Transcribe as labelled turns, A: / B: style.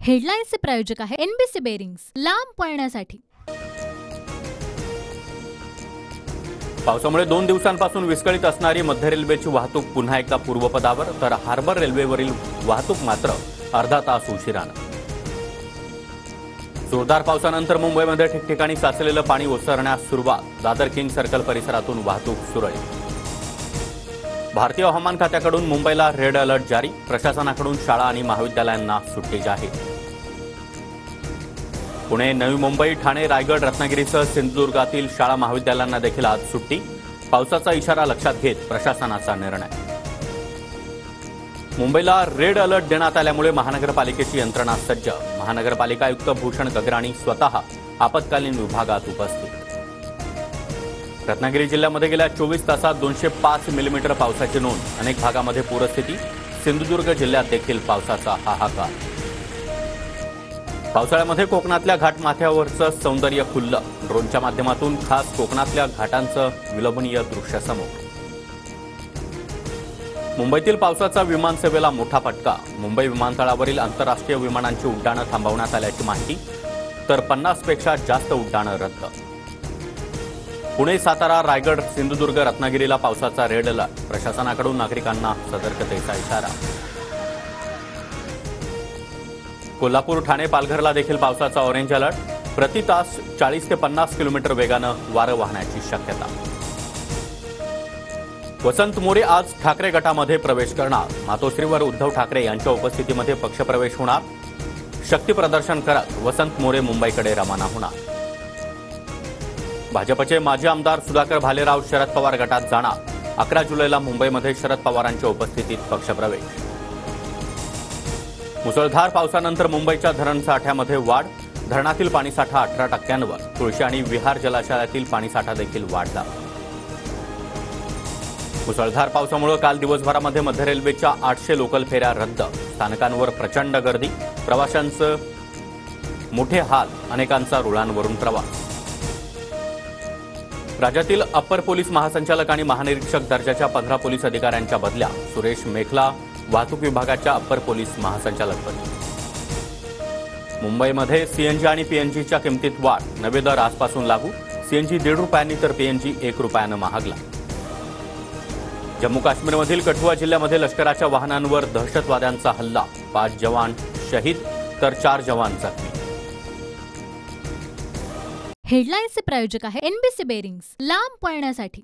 A: हेडलाईन्सचे प्रायोजक आहे NBC bearings, लांब पळण्यासाठी।
B: पावसामुळे 2 दिवसांपासून विस्कळीत असणारी मध्य रेल्वेची वाहतूक पुन्हा एकदा पूर्वपदावर, तर हार्बर रेल्वेवरील वाहतूक मात्र अर्धा तास उशिराने। जोरदार पावसानंतर मुंबईमध्ये ठिकठिकाणी साचलेलं पाणी ओसरण्यास सुरुवात। दादर किंग सर्कल परिसरातून वाहतूक सुरळीत। भारतीय हवामान खात्याकडून मुंबईला रेड अलर्ट जारी, प्रशासनाकडून शाळा आणि महाविद्यालयांना सुट्टी जाहीर। पुणे, नवी मुंबई, ठाणे, रायगड, रत्नागिरीसह सिंधुदुर्गातील शाळा महाविद्यालयांना देखील आज सुट्टी। पावसाचा इशारा लक्षात घेत प्रशासनाचा निर्णय। मुंबईला रेड अलर्ट देण्यात आल्यामुळे महानगरपालिकेची यंत्रणा सज्ज। महानगरपालिका आयुक्त भूषण गगराणी स्वतः आपत्कालीन विभागात उपस्थित। रत्नागिरी जिल्ह्यामध्ये गेल्या 24 तासात 205 मिलीमीटर पावसाची नोंद। अनेक भागामध्ये पूरस्थिती। सिंधुदुर्ग जिल्ह्यात देखील पावसाचा हाहाकार। पावसाळ्यामध्ये कोकणातल्या घाटमाथ्यावरचं सौंदर्य खुललं। ड्रोनच्या माध्यमातून खास कोकणातल्या घाटांचं विलोभनीय दृश्य समोर। मुंबईतील पावसाचा विमानसेवेला मोठा फटका। मुंबई विमानतळावरील आंतरराष्ट्रीय विमानांची उड्डाणं थांबवण्यात आल्याची माहिती, तर 50 पेक्षा जास्त उड्डाणं रद्द। पुणे, सातारा, रायगड, सिंधुदुर्ग, रत्नागिरीला पावसाचा रेड अलर्ट। प्रशासनाकडून नागरिकांना सतर्कतेचा इशारा। कोल्हापूर, ठाणे, पालघरला देखील पावसाचा ऑरेंज अलर्ट। प्रति तास 40 ते 50 किलोमीटर वेगानं वारं वाहण्याची शक्यता। वसंत मोरे आज ठाकरे गटामध्ये प्रवेश करणार। मातोश्रीवर उद्धव ठाकरे यांच्या उपस्थितीमध्ये पक्षप्रवेश होणार। शक्ती प्रदर्शन करत वसंत मोरे मुंबईकडे रवाना होणार। भाजपचे माजी आमदार सुधाकर भालेराव शरद पवार गटात जाणार। 11 जुलैला मुंबईमध्ये शरद पवारांच्या उपस्थितीत पक्षप्रवेश। मुसळधार पावसानंतर मुंबईच्या धरणसाठ्यामध्ये वाढ। धरणातील पाणीसाठा 18%वर। तुळशी आणि विहार जलाशयातील पाणीसाठा देखील वाढला। मुसळधार पावसामुळे काल दिवसभरामध्ये मध्य रेल्वेच्या 800 लोकल फेऱ्या रद्द। स्थानकांवर प्रचंड गर्दी। प्रवाशांचे मोठे हाल। अनेकांचा रुळांवरून प्रवास। राज्यातील अप्पर पोलीस महासंचालक आणि महानिरीक्षक दर्जाच्या 15 पोलीस अधिकाऱ्यांच्या बदल्या। सुरेश मेखला वाहतूक विभागाच्या अप्पर पोलीस महासंचालकपदी। मुंबईमध्ये सीएनजी आणि पीएनजीच्या किमतीत वाढ। नवे दर आजपासून लागू। सीएनजी 1.5 रुपयांनी तर पीएनजी 1 रुपयानं महागला। जम्मू काश्मीरमधील कठुआ जिल्ह्यामध्ये लष्कराच्या वाहनांवर दहशतवाद्यांचा हल्ला। 5 जवान शहीद तर 4 जवान जखमी।
A: हेडलाईन्सचे प्रायोजक आहे एनबीसी बेरिंग्स, लांब पळण्यासाठी।